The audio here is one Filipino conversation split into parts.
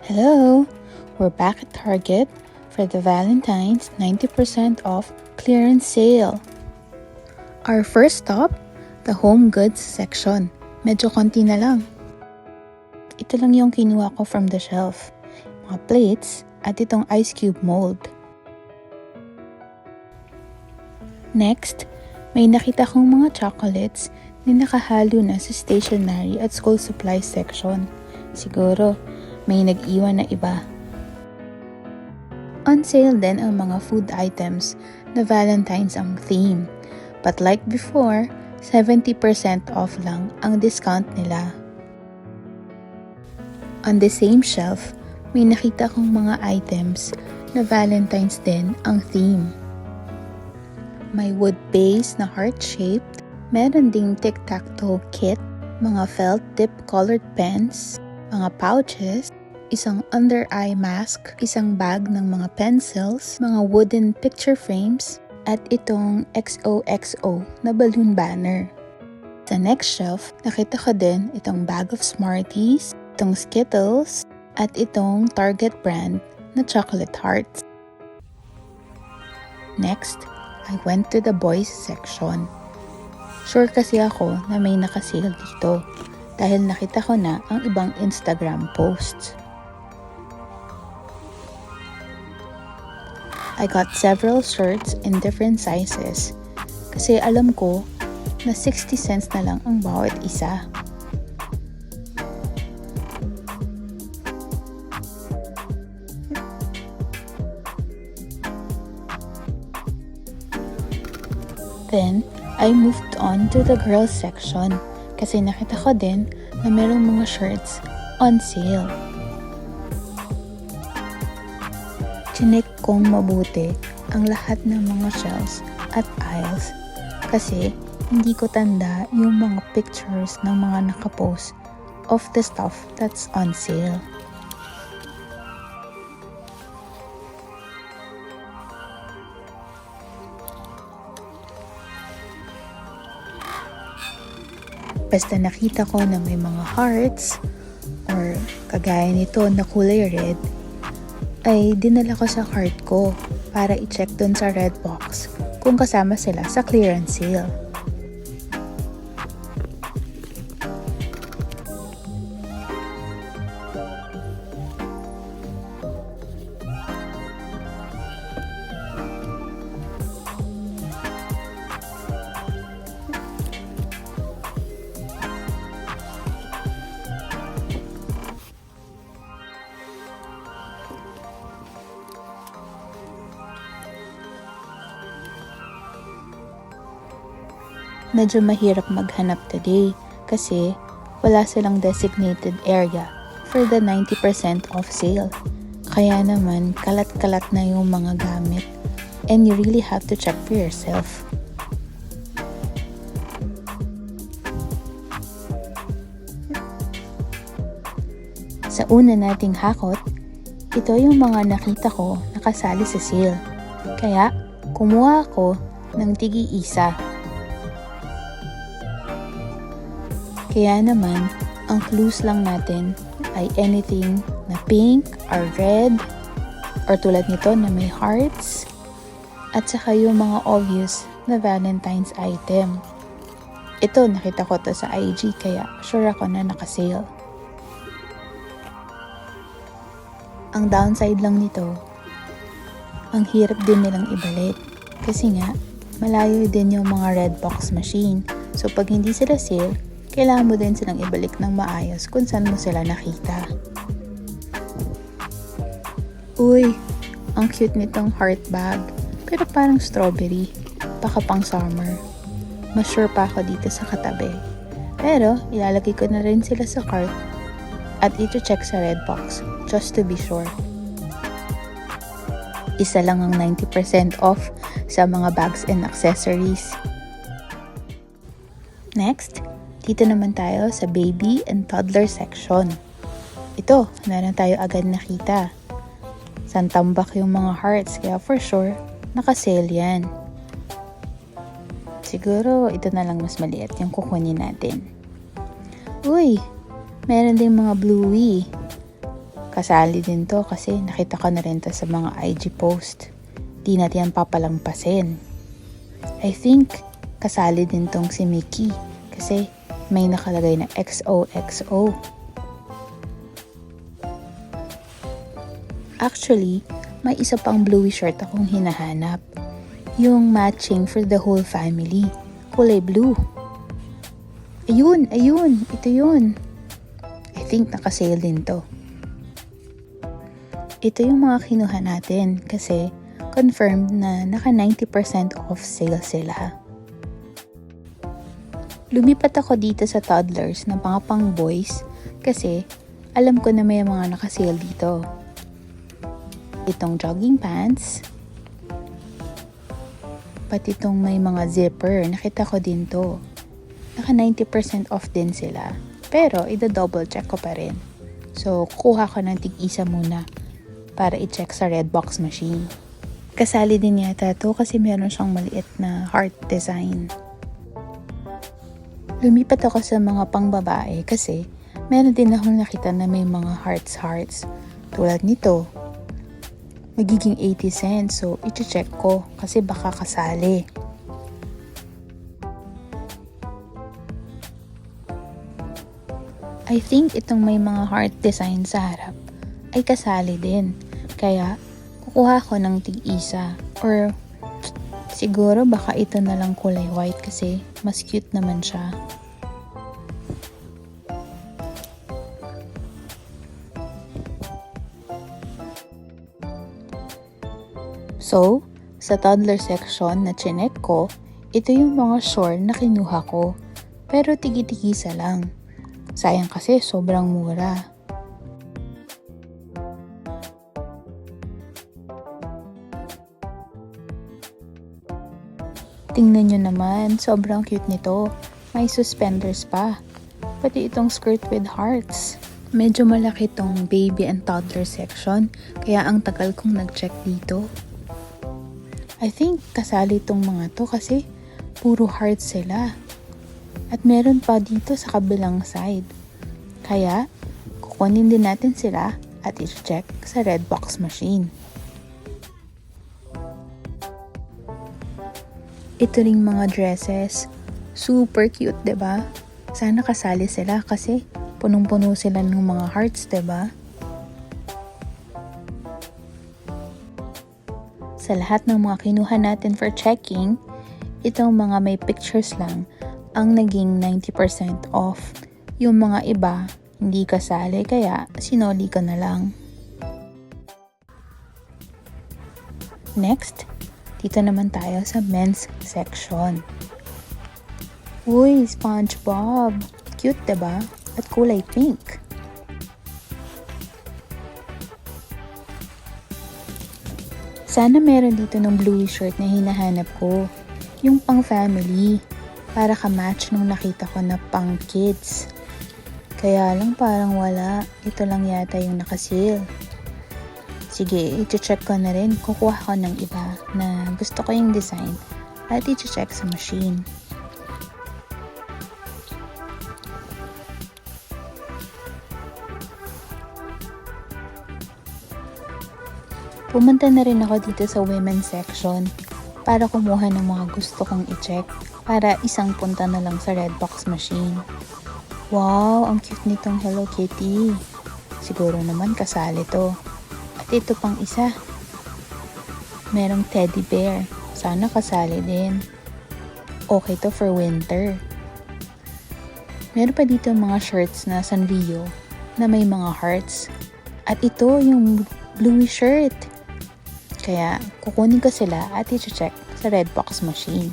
Hello! We're back at Target for the Valentine's 90% off clearance sale. Our first stop, the home goods section. Medyo konti na lang. Ito lang yung kinuha ko from the shelf. Mga plates at itong ice cube mold. Next, may nakita kong mga chocolates na nakahalo na sa stationery at school supplies section. Siguro, may nag-iwan na iba. On sale din ang mga food items na Valentine's ang theme. But like before, 70% off lang ang discount nila. On the same shelf, may nakita kong mga items na Valentine's din ang theme. May wood base na heart-shaped, meron ding tic-tac-toe kit, mga felt tip colored pens, mga pouches, isang under-eye mask, isang bag ng mga pencils, mga wooden picture frames, at itong XOXO na balloon banner. Sa next shelf, nakita ko din itong bag of Smarties, itong Skittles, at itong Target brand na chocolate hearts. Next, I went to the boys section. Sure kasi ako na may nakasale dito dahil nakita ko na ang ibang Instagram posts. I got several shirts in different sizes kasi alam ko na 60 cents na lang ang bawat isa. Then, I moved on to the girls section kasi nakita ko din na merong mga shirts on sale. Chinek kong mabuti ang lahat ng mga shelves at aisles kasi hindi ko tanda yung mga pictures ng mga nakapost of the stuff that's on sale. Basta nakita ko na may mga hearts or kagaya nito na kulay red, ay dinala ko sa cart ko para i-check dun sa red box kung kasama sila sa clearance sale. Medyo mahirap maghanap today kasi wala silang designated area for the 90% off sale. Kaya naman kalat-kalat na yung mga gamit and you really have to check for yourself. Sa una nating hakot, ito yung mga nakita ko nakasali sa sale. Kaya kumuha ako ng tigi-isa. Kaya naman, ang clues lang natin ay anything na pink or red or tulad nito na may hearts at saka yung mga obvious na Valentine's item. Ito, nakita ko to sa IG kaya sure ako na nakasale. Ang downside lang nito, ang hirap din nilang ibalik kasi nga malayo din yung mga red box machine. So pag hindi sila sale, kailangan mo din silang ibalik ng maayos kung saan mo sila nakita. Uy, ang cute nitong heart bag. Pero parang strawberry. Baka pang summer. Mas sure pa ako dito sa katabi. Pero, ilalagay ko na rin sila sa cart at ito-check sa red box just to be sure. Isa lang ang 90% off sa mga bags and accessories. Next, dito naman tayo sa baby and toddler section. Ito, meron tayo agad nakita. Santambak yung mga hearts, kaya for sure, nakasale yan. Siguro, ito na lang mas maliit yung kukunin natin. Uy, meron ding mga bluey. Kasali din to kasi nakita ko na rin to sa mga IG post. Di natin yan papalampasin. I think kasali din tong si Mickey kasi may nakalagay na XOXO. Actually, may isa pang bluey shirt akong hinahanap. Yung matching for the whole family. Kulay blue. Ayun, ito yun. I think nakasale din to. Ito yung mga kinuha natin kasi confirmed na naka 90% off sale sila. Lumipat ako dito sa toddlers na mga pang boys kasi alam ko na may mga nakasale dito. Itong jogging pants, pati itong may mga zipper, nakita ko din to. Naka 90% off din sila. Pero ida-double check ko pa rin. So kuha ko ng tig-isa muna para i-check sa Redbox machine. Kasali din yata to kasi meron siyang maliit na heart design. Lumipat ako sa mga pangbabae kasi meron din akong nakita na may mga hearts. Tulad nito. Magiging 80 cents so i-check ko kasi baka kasali. I think itong may mga heart design sa harap ay kasali din. Kaya, kukuha ko ng tig-isa. Or, siguro baka ito na lang kulay white kasi mas cute naman siya. So, sa toddler section na chinek ko, ito yung mga short na kinuha ko. Pero tigi-tigisa lang. Sayang kasi sobrang mura. Tingnan nyo naman, sobrang cute nito. May suspenders pa. Pati itong skirt with hearts. Medyo malaki tong baby and toddler section, kaya ang tagal kong nag-check dito. I think kasali tong mga to kasi puro hearts sila. At meron pa dito sa kabilang side. Kaya, kukunin din natin sila at i-check sa Redbox machine. Ito ring mga dresses. Super cute, 'di ba? Sana kasali sila kasi punong-puno sila ng mga hearts, 'di ba? Sa lahat ng mga kinuha natin for checking, itong mga may pictures lang ang naging 90% off. Yung mga iba, hindi kasali kaya sinoli ko na lang. Next, dito naman tayo sa men's section. Uy, SpongeBob! Cute, diba? At kulay pink. Sana meron dito ng bluey shirt na hinahanap ko. Yung pang family. Para ka-match nung nakita ko na pang kids. Kaya lang parang wala. Ito lang yata yung nakasale. Sige, i-check ko na rin. Kukuha ko ng iba na gusto ko yung design at i-check sa machine. Pumunta na rin ako dito sa women's section para kumuha ng mga gusto kong i-check para isang punta na lang sa Redbox machine. Wow, ang cute nitong Hello Kitty. Siguro naman kasali to. At ito pang isa. Merong teddy bear. Sana kasali din. Okay to for winter. Meron pa dito mga shirts na Sanrio na may mga hearts. At ito yung bluey shirt. Kaya kukunin ko sila at i-check sa Redbox machine.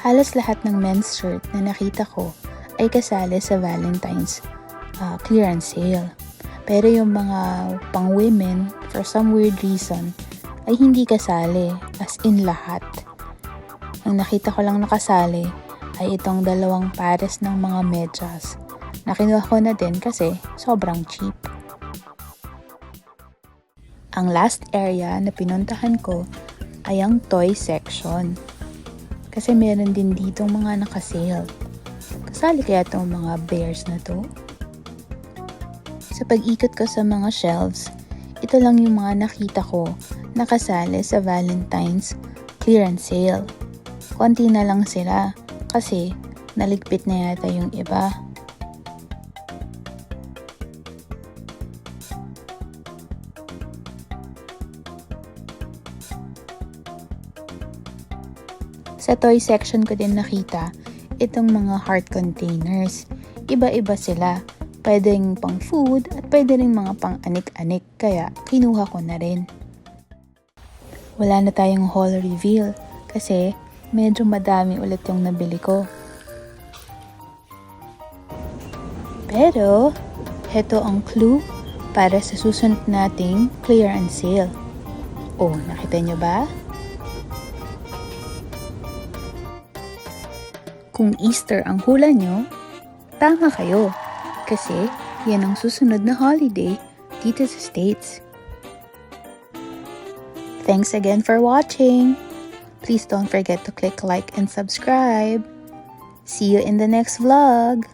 Halos lahat ng men's shirt na nakita ko ay kasali sa Valentine's clearance sale. Pero yung mga pang women, for some weird reason, ay hindi kasali, as in lahat. Ang nakita ko lang nakasali ay itong dalawang pares ng mga medyas. Nakinuha ko na din kasi sobrang cheap. Ang last area na pinuntahan ko ay ang toy section. Kasi meron din dito mga nakasale. Sali kaya itong mga bears na to? Sa pag-ikot ko sa mga shelves, ito lang yung mga nakita ko nakasali sa Valentine's clearance sale. Konti na lang sila kasi naligpit na yata yung iba. Sa toy section ko din nakita itong mga heart containers. Iba-iba sila. Pwedeng pang food at pwede rin mga pang anik-anik kaya kinuha ko na rin. Wala na tayong haul reveal kasi medyo madami ulit yung nabili ko. Pero heto ang clue para sa susunod nating clearance sale. Oh, nakita nyo ba? Kung Easter ang hula nyo, tama kayo. Kasi yan ang susunod na holiday dito sa States. Thanks again for watching. Please don't forget to click like and subscribe. See you in the next vlog.